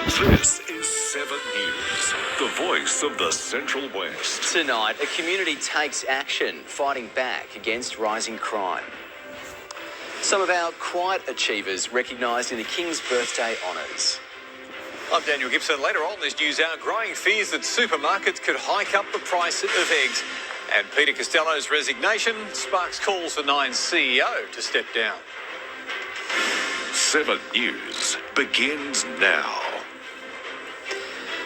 This is 7 News, the voice of the Central West. Tonight, a community takes action, fighting back against rising crime. Some of our quiet achievers recognised in the King's Birthday Honours. I'm Daniel Gibson. Later on this news hour, growing fears that supermarkets could hike up the price of eggs. And Peter Costello's resignation sparks calls for Nine's CEO to step down. 7 News begins now.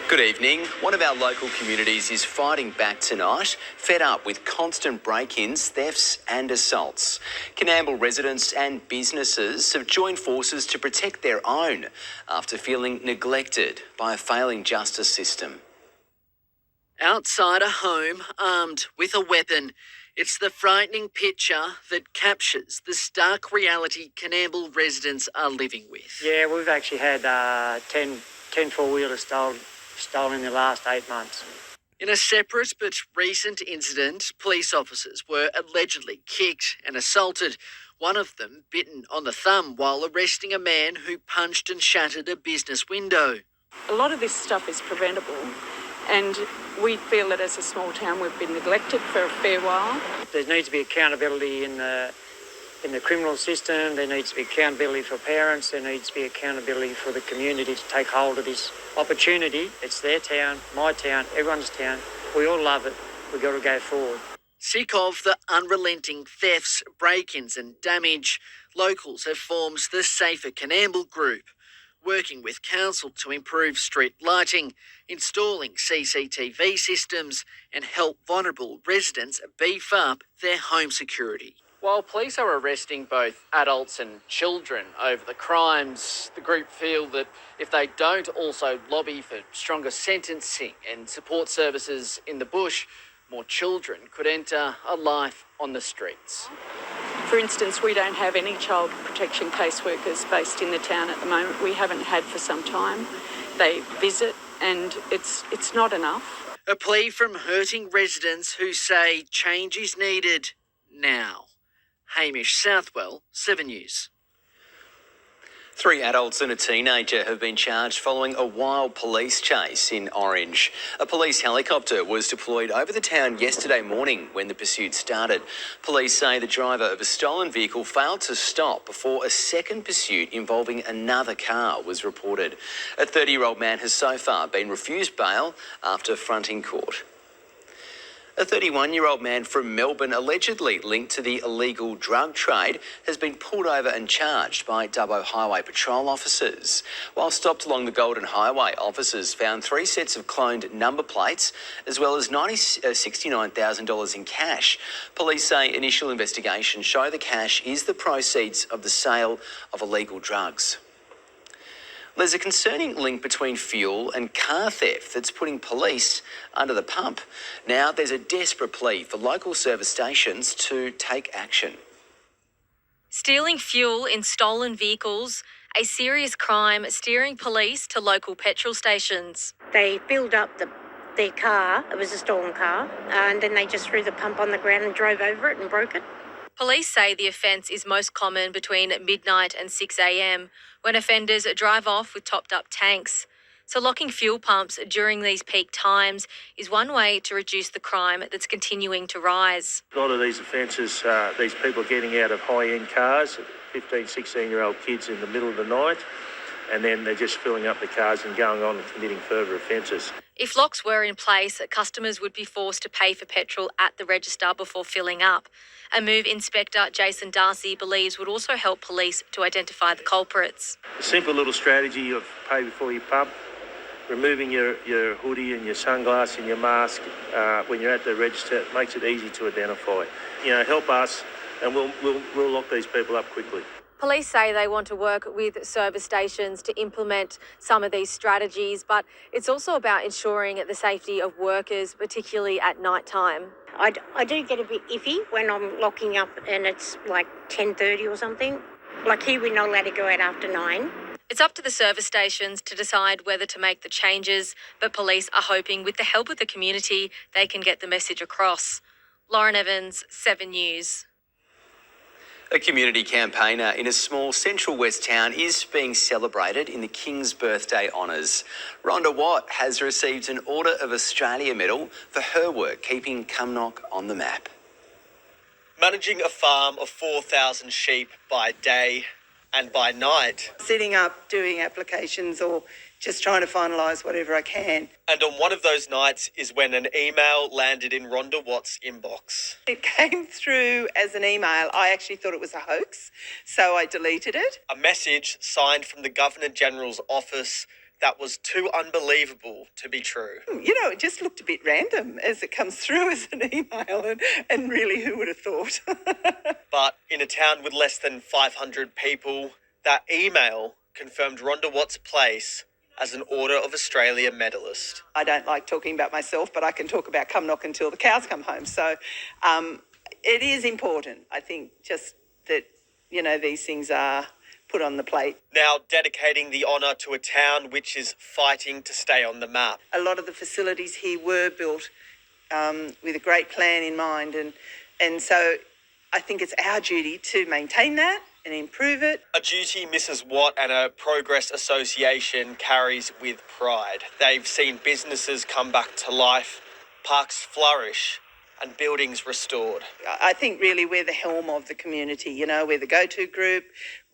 Good evening. One of our local communities is fighting back tonight, fed up with constant break-ins, thefts and assaults. Canamble residents and businesses have joined forces to protect their own after feeling neglected by a failing justice system. Outside a home, armed with a weapon, it's the frightening picture that captures the stark reality Canamble residents are living with. Yeah, we've actually had 10 four-wheelers stolen in the last 8 months. In a separate but recent incident, police officers were allegedly kicked and assaulted, one of them bitten on the thumb while arresting a man who punched and shattered a business window. A lot of this stuff is preventable, and we feel that as a small town we've been neglected for a fair while. There needs to be accountability in the criminal system. There needs to be accountability for parents. There needs to be accountability for the community to take hold of this opportunity. It's their town, my town, everyone's town. We all love it. We've got to go forward. Sick of the unrelenting thefts, break-ins and damage, locals have formed the Safer Canamble Group, working with council to improve street lighting, installing CCTV systems and help vulnerable residents beef up their home security. While police are arresting both adults and children over the crimes, the group feel that if they don't also lobby for stronger sentencing and support services in the bush, more children could enter a life on the streets. For instance, we don't have any child protection caseworkers based in the town at the moment. We haven't had for some time. They visit and it's not enough. A plea from hurting residents who say change is needed now. Hamish Southwell, 7 News. 3 adults and a teenager have been charged following a wild police chase in Orange. A police helicopter was deployed over the town yesterday morning when the pursuit started. Police say the driver of a stolen vehicle failed to stop before a second pursuit involving another car was reported. A 30-year-old man has so far been refused bail after fronting court. A 31-year-old man from Melbourne allegedly linked to the illegal drug trade has been pulled over and charged by Dubbo Highway Patrol officers. While stopped along the Golden Highway, officers found 3 sets of cloned number plates as well as $69,000 in cash. Police say initial investigations show the cash is the proceeds of the sale of illegal drugs. There's a concerning link between fuel and car theft that's putting police under the pump. Now there's a desperate plea for local service stations to take action. Stealing fuel in stolen vehicles, a serious crime steering police to local petrol stations. They filled up their car, it was a stolen car, and then they just threw the pump on the ground and drove over it and broke it. Police say the offence is most common between midnight and 6 a.m, when offenders drive off with topped-up tanks. So locking fuel pumps during these peak times is one way to reduce the crime that's continuing to rise. A lot of these offences, these people are getting out of high-end cars, 15, 16-year-old kids in the middle of the night, and then they're just filling up the cars and going on and committing further offences. If locks were in place, customers would be forced to pay for petrol at the register before filling up. A move Inspector Jason Darcy believes would also help police to identify the culprits. A simple little strategy of pay before you pump, removing your hoodie and your sunglasses and your mask when you're at the register makes it easy to identify. Help us and we'll lock these people up quickly. Police say they want to work with service stations to implement some of these strategies, but it's also about ensuring the safety of workers, particularly at night time. I do get a bit iffy when I'm locking up and it's like 10:30 or something. Like here, we're not allowed to go out after 9. It's up to the service stations to decide whether to make the changes, but police are hoping with the help of the community, they can get the message across. Lauren Evans, 7 News. A community campaigner in a small central west town is being celebrated in the King's Birthday Honours. Rhonda Watt has received an Order of Australia medal for her work keeping Cumnock on the map. Managing a farm of 4,000 sheep by day and by night. Setting up, doing applications or just trying to finalise whatever I can. And on one of those nights is when an email landed in Rhonda Watt's inbox. It came through as an email. I actually thought it was a hoax, so I deleted it. A message signed from the Governor-General's office that was too unbelievable to be true. You know, it just looked a bit random as it comes through as an email, and really, who would have thought? But in a town with less than 500 people, that email confirmed Rhonda Watt's place as an Order of Australia medalist. I don't like talking about myself, but I can talk about Cumnock until the cows come home. So it is important, I think, just that, you know, these things are put on the plate. Now dedicating the honour to a town which is fighting to stay on the map. A lot of the facilities here were built with a great plan in mind, and so I think it's our duty to maintain that and improve it. A duty Mrs. Watt and her Progress Association carries with pride. They've seen businesses come back to life, parks flourish, and buildings restored. I think really we're the helm of the community, you know, we're the go-to group,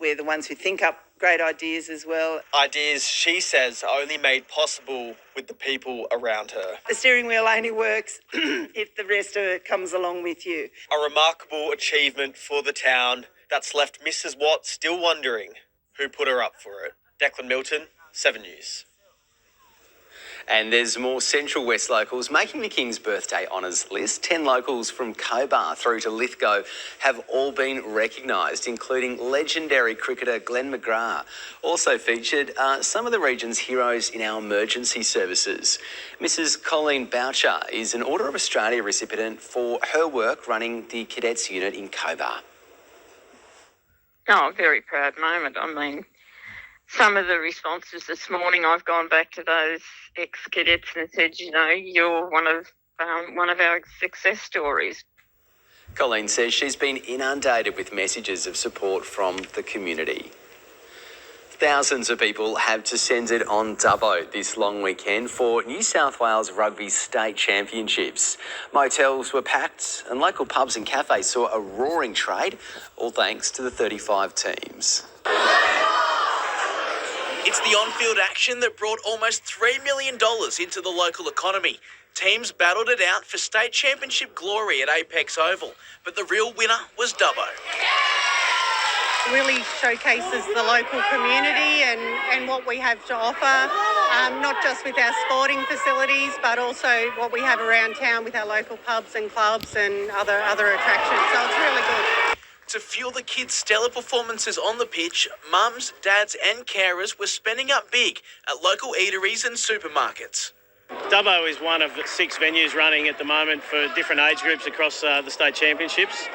we're the ones who think up great ideas as well. Ideas, she says, are only made possible with the people around her. The steering wheel only works if the rest of it comes along with you. A remarkable achievement for the town that's left Mrs. Watt still wondering who put her up for it. Declan Milton, 7 News. And there's more Central West locals making the King's Birthday Honours list. 10 locals from Cobar through to Lithgow have all been recognised, including legendary cricketer Glenn McGrath. Also featured are some of the region's heroes in our emergency services. Mrs. Colleen Boucher is an Order of Australia recipient for her work running the Cadets Unit in Cobar. Oh, a very proud moment. I mean, some of the responses this morning, I've gone back to those ex-cadets and said, you know, you're one of our success stories. Colleen says she's been inundated with messages of support from the community. Thousands of people have descended on Dubbo this long weekend for New South Wales Rugby State Championships. Motels were packed and local pubs and cafes saw a roaring trade, all thanks to the 35 teams. It's the on-field action that brought almost $3 million into the local economy. Teams battled it out for state championship glory at Apex Oval, but the real winner was Dubbo. Really showcases the local community and what we have to offer, not just with our sporting facilities, but also what we have around town with our local pubs and clubs and other attractions. So it's really good. To fuel the kids' stellar performances on the pitch, mums, dads and carers were spending up big at local eateries and supermarkets. Dubbo is one of 6 venues running at the moment for different age groups across the state championships.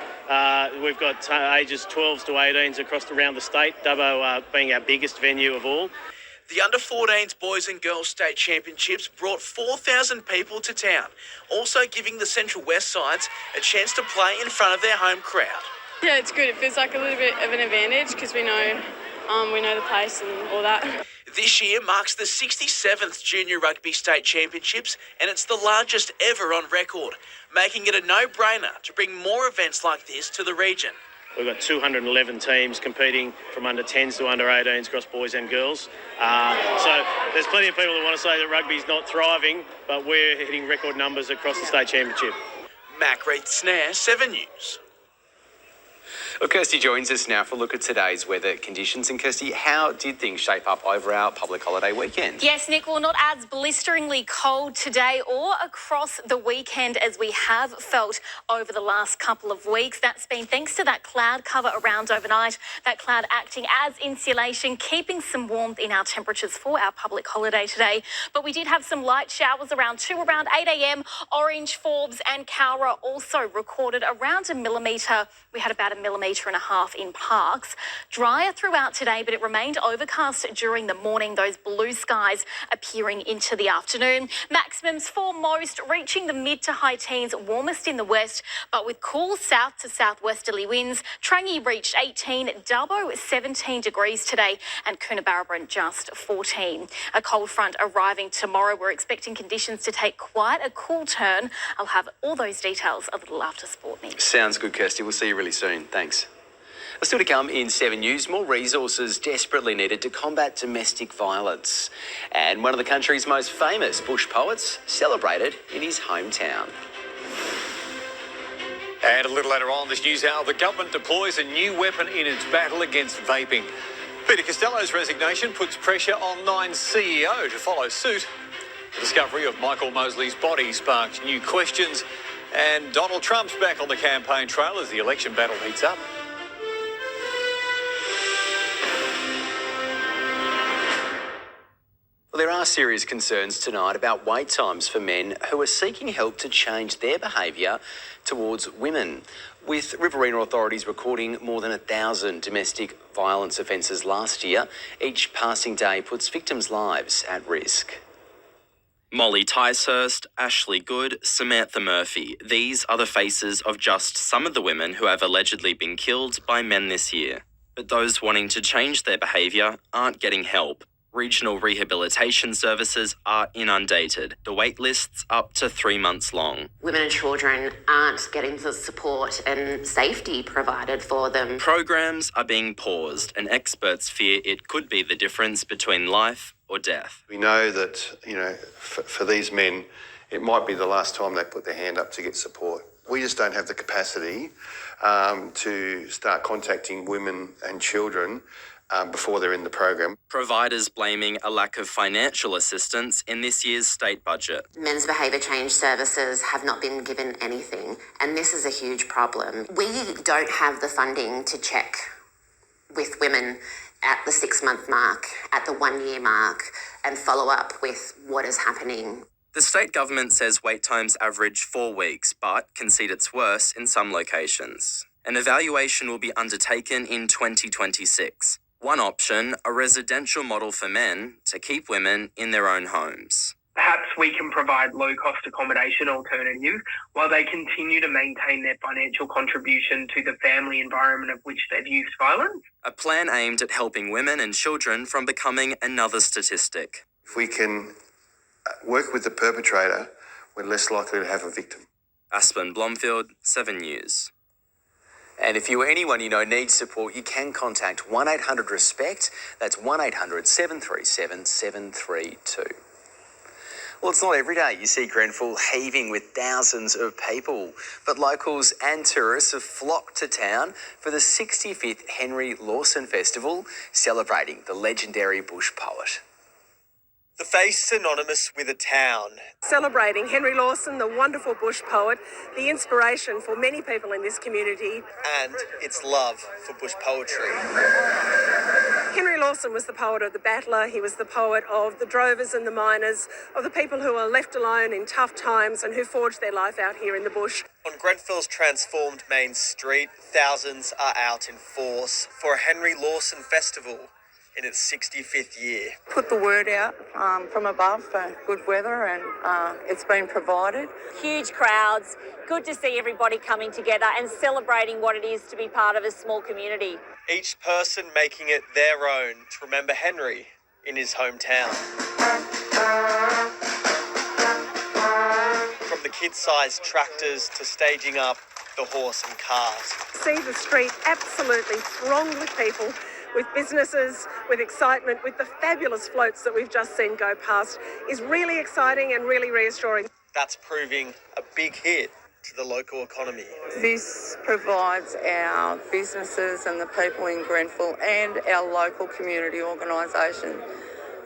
We've got ages 12s to 18s around the state, Dubbo being our biggest venue of all. The under-14s boys and girls state championships brought 4,000 people to town, also giving the Central West sides a chance to play in front of their home crowd. Yeah, it's good. It feels like a little bit of an advantage because we know the place and all that. This year marks the 67th Junior Rugby State Championships, and it's the largest ever on record, making it a no-brainer to bring more events like this to the region. We've got 211 teams competing from under 10s to under 18s across boys and girls. So there's plenty of people that want to say that rugby's not thriving, but we're hitting record numbers across the state championship. Mac Reith-Snare, 7 News. Well, Kirstie joins us now for a look at today's weather conditions. And Kirstie, how did things shape up over our public holiday weekend? Yes, Nick, well, not as blisteringly cold today or across the weekend as we have felt over the last couple of weeks. That's been thanks to that cloud cover around overnight, that cloud acting as insulation, keeping some warmth in our temperatures for our public holiday today. But we did have some light showers around 8 a.m. Orange, Forbes and Cowra also recorded around 1 millimetre. We had about 1 millimetre metre and a half in parks. Drier throughout today, but it remained overcast during the morning, those blue skies appearing into the afternoon. Maximums for most reaching the mid to high teens, warmest in the west, but with cool south to southwesterly winds. Trangie reached 18, Dubbo 17 degrees today, and Coonabarabran just 14. A cold front arriving tomorrow. We're expecting conditions to take quite a cool turn. I'll have all those details a little after sport news. Sounds good, Kirstie. We'll see you really soon. Thanks. Still to come in 7 News, more resources desperately needed to combat domestic violence. And one of the country's most famous bush poets celebrated in his hometown. And a little later on this news hour, the government deploys a new weapon in its battle against vaping. Peter Costello's resignation puts pressure on Nine's CEO to follow suit. The discovery of Michael Mosley's body sparked new questions, and Donald Trump's back on the campaign trail as the election battle heats up. Well, there are serious concerns tonight about wait times for men who are seeking help to change their behaviour towards women, with Riverina authorities recording more than 1,000 domestic violence offences last year. Each passing day puts victims' lives at risk. Molly Ticehurst, Ashley Good, Samantha Murphy. These are the faces of just some of the women who have allegedly been killed by men this year. But those wanting to change their behaviour aren't getting help. Regional rehabilitation services are inundated. The wait list's up to 3 months long. Women and children aren't getting the support and safety provided for them. Programs are being paused, and experts fear it could be the difference between life or death. We know that, for these men, it might be the last time they put their hand up to get support. We just don't have the capacity to start contacting women and children before they're in the program. Providers blaming a lack of financial assistance in this year's state budget. Men's behaviour change services have not been given anything, and this is a huge problem. We don't have the funding to check with women at the 6-month mark, at the 1-year mark, and follow up with what is happening. The state government says wait times average 4 weeks, but concede it's worse in some locations. An evaluation will be undertaken in 2026. One option, a residential model for men to keep women in their own homes. Perhaps we can provide low-cost accommodation alternatives while they continue to maintain their financial contribution to the family environment of which they've used violence. A plan aimed at helping women and children from becoming another statistic. If we can work with the perpetrator, we're less likely to have a victim. Aspen Blomfield, 7 News. And if you or anyone you know needs support, you can contact 1-800-RESPECT. That's 1-800-737-732. Well, it's not every day you see Grenfell heaving with thousands of people, but locals and tourists have flocked to town for the 65th Henry Lawson Festival, celebrating the legendary bush poet. The face synonymous with a town. Celebrating Henry Lawson, the wonderful bush poet, the inspiration for many people in this community. And its love for bush poetry. Henry Lawson was the poet of the battler, he was the poet of the drovers and the miners, of the people who were left alone in tough times and who forged their life out here in the bush. On Grenfell's transformed main street, thousands are out in force for a Henry Lawson festival in its 65th year. Put the word out from above for good weather, and it's been provided. Huge crowds, good to see everybody coming together and celebrating what it is to be part of a small community. Each person making it their own to remember Henry in his hometown. From the kid-sized tractors to staging up the horse and cart. See the street absolutely thronged with people, with businesses, with excitement, with the fabulous floats that we've just seen go past is really exciting and really reassuring. That's proving a big hit to the local economy. This provides our businesses and the people in Grenfell and our local community organisation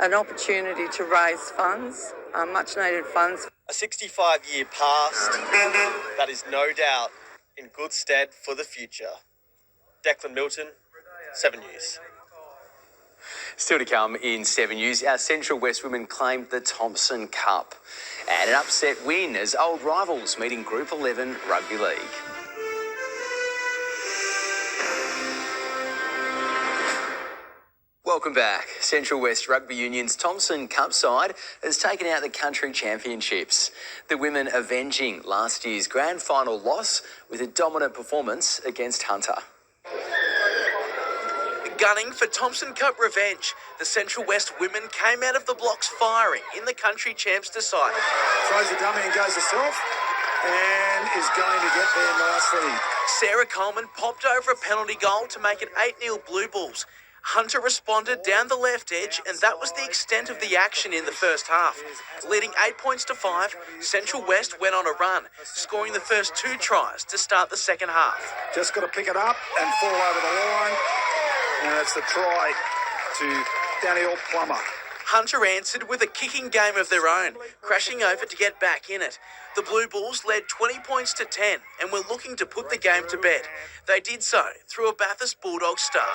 an opportunity to raise funds, much needed funds. A 65-year past that is no doubt in good stead for the future. Declan Milton, 7 News. Still to come in 7 News, our Central West women claimed the Thompson Cup and an upset win as old rivals meeting Group 11 Rugby League. Welcome back. Central West Rugby Union's Thomson Cup side has taken out the country championships. The women avenging last year's grand final loss with a dominant performance against Hunter. Gunning for Thomson Cup revenge, the Central West women came out of the blocks firing in the country champs decider. Throws the dummy and goes herself and is going to get there nicely. Sarah Coleman popped over a penalty goal to make it 8-0 Blue Bulls. Hunter responded down the left edge, and that was the extent of the action in the first half. Leading 8 points to 5, Central West went on a run, scoring the first 2 tries to start the second half. Just got to pick it up and fall over the line. And that's the try to Daniel Plummer. Hunter answered with a kicking game of their own, crashing over to get back in it. The Blue Bulls led 20 points to 10 and were looking to put the game to bed. They did so through a Bathurst Bulldog star.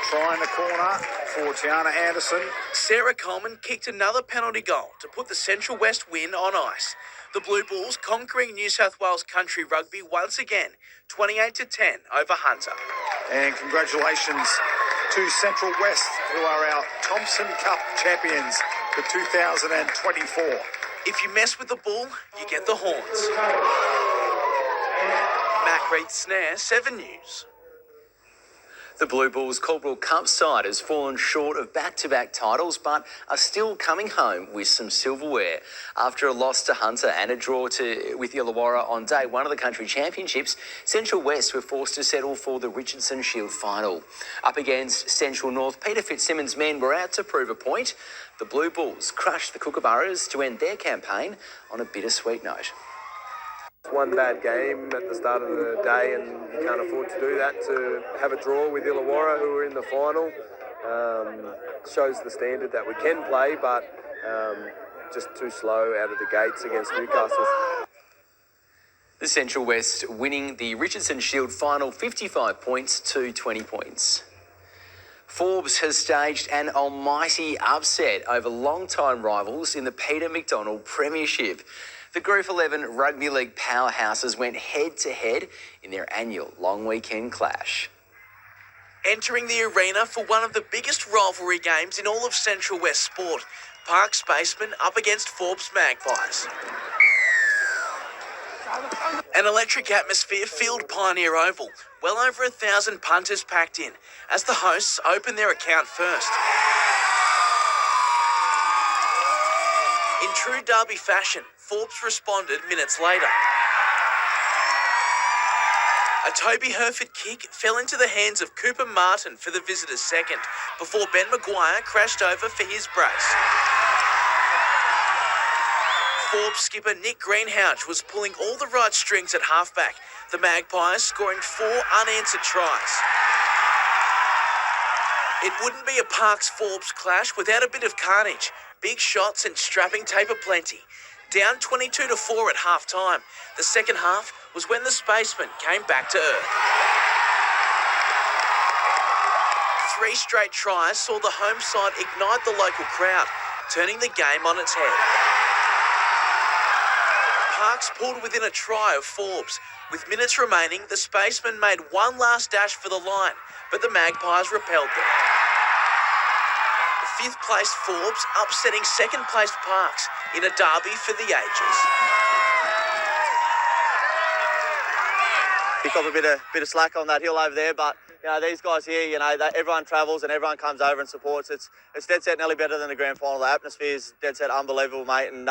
Try in the corner for Tiana Anderson. Sarah Coleman kicked another penalty goal to put the Central West win on ice. The Blue Bulls conquering New South Wales Country Rugby once again, 28-10 over Hunter. And congratulations to Central West, who are our Thomson Cup champions for 2024. If you mess with the bull, you get the horns. Mac Reed Snare, 7 News. The Blue Bulls Coldwell Cup side has fallen short of back-to-back titles, but are still coming home with some silverware. After a loss to Hunter and a draw with Illawarra on day one of the country championships, Central West were forced to settle for the Richardson Shield final. Up against Central North, Peter Fitzsimmons' men were out to prove a point. The Blue Bulls crushed the Kookaburras to end their campaign on a bittersweet note. One bad game at the start of the day, and you can't afford to do that. To have a draw with Illawarra, who were in the final, shows the standard that we can play, but just too slow out of the gates against Newcastle. The Central West winning the Richardson Shield final 55 points to 20 points. Forbes has staged an almighty upset over long-time rivals in the Peter McDonald Premiership. The Group 11 Rugby League powerhouses went head-to-head in their annual long weekend clash. Entering the arena for one of the biggest rivalry games in all of Central West sport, Park Spacemen up against Forbes Magpies. An electric atmosphere filled Pioneer Oval. Well over 1,000 punters packed in as the hosts opened their account first. In true derby fashion, Forbes responded minutes later. A Toby Herford kick fell into the hands of Cooper Martin for the visitors' second, before Ben Maguire crashed over for his brace. Forbes skipper Nick Greenhalgh was pulling all the right strings at halfback, the Magpies scoring 4 unanswered tries. It wouldn't be a Parks-Forbes clash without a bit of carnage, big shots and strapping tape aplenty. Down 22-4 at half-time, the second half was when the Spacemen came back to earth. 3 straight tries saw the home side ignite the local crowd, turning the game on its head. Parks pulled within a try of Forbes. With minutes remaining, the Spacemen made one last dash for the line, but the Magpies repelled them. 5th placed Forbes upsetting 2nd placed Parks in a derby for the ages. Pick up a bit of slack on that hill over there, but these guys here, everyone travels and everyone comes over and supports. It's dead set nearly better than the grand final. The atmosphere is dead set unbelievable, mate, and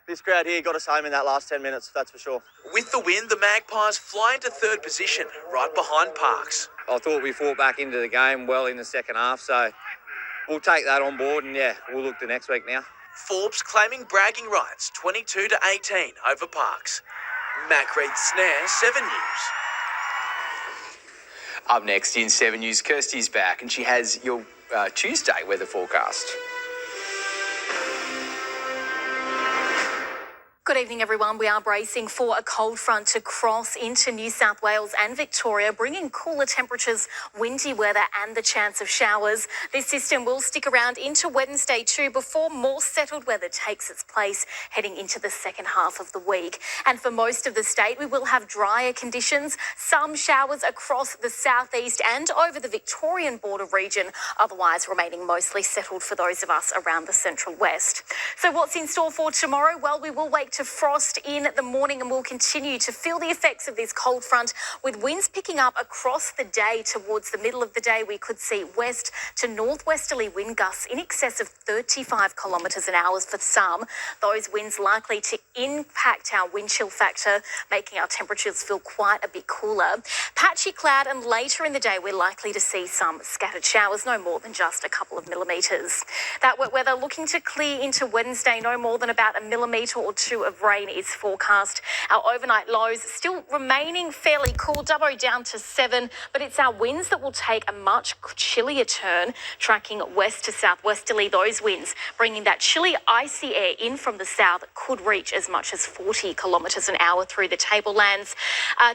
this crowd here got us home in that last 10 minutes, that's for sure. With the win, the Magpies fly into 3rd position, right behind Parks. I thought we fought back into the game well in the second half, so we'll take that on board and we'll look to next week now. Forbes claiming bragging rights, 22-18 over Parks. Mac Reed Snare, 7 News. Up next in 7 News, Kirstie's back and she has your Tuesday weather forecast. Good evening, everyone. We are bracing for a cold front to cross into New South Wales and Victoria, bringing cooler temperatures, windy weather and the chance of showers. This system will stick around into Wednesday too before more settled weather takes its place heading into the second half of the week. And for most of the state, we will have drier conditions, some showers across the southeast and over the Victorian border region, otherwise remaining mostly settled for those of us around the central west. So what's in store for tomorrow? Well, we will wake to frost in the morning and we'll continue to feel the effects of this cold front with winds picking up across the day. Towards the middle of the day, we could see west to northwesterly wind gusts in excess of 35 kilometres an hour for some. Those winds likely to impact our wind chill factor, making our temperatures feel quite a bit cooler. Patchy cloud, and later in the day, we're likely to see some scattered showers, no more than just a couple of millimetres. That wet weather looking to clear into Wednesday, no more than about a millimetre or two of rain is forecast. Our overnight lows still remaining fairly cool, Dubbo down to 7, but it's our winds that will take a much chillier turn, tracking west to southwesterly. Those winds bringing that chilly, icy air in from the south could reach as much as 40 kilometres an hour through the tablelands.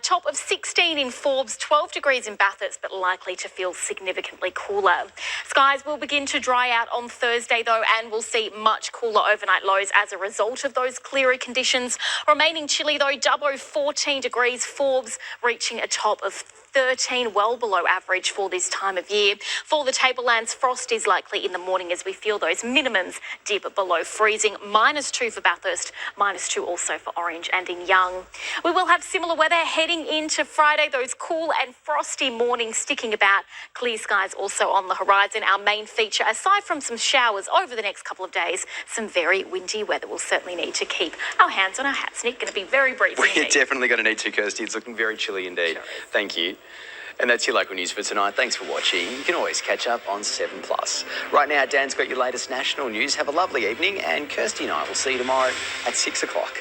Top of 16 in Forbes, 12 degrees in Bathurst, but likely to feel significantly cooler. Skies will begin to dry out on Thursday though, and we'll see much cooler overnight lows as a result of those clearer conditions. Remaining chilly though, Dubbo 14 degrees, Forbes reaching a top of 13, well below average for this time of year. For the tablelands, frost is likely in the morning as we feel those minimums dip below freezing. -2 for Bathurst, -2 also for Orange and in Young. We will have similar weather heading into Friday, those cool and frosty mornings sticking about. Clear skies also on the horizon. Our main feature, aside from some showers over the next couple of days, some very windy weather. We'll certainly need to keep our hands on our hats. Nick, going to be very brief. We're definitely going to need to, Kirstie. It's looking very chilly indeed. Thank you. And that's your local news for tonight. Thanks for watching. You can always catch up on 7plus. Right now, Dan's got your latest national news. Have a lovely evening, and Kirstie and I will see you tomorrow at 6 o'clock.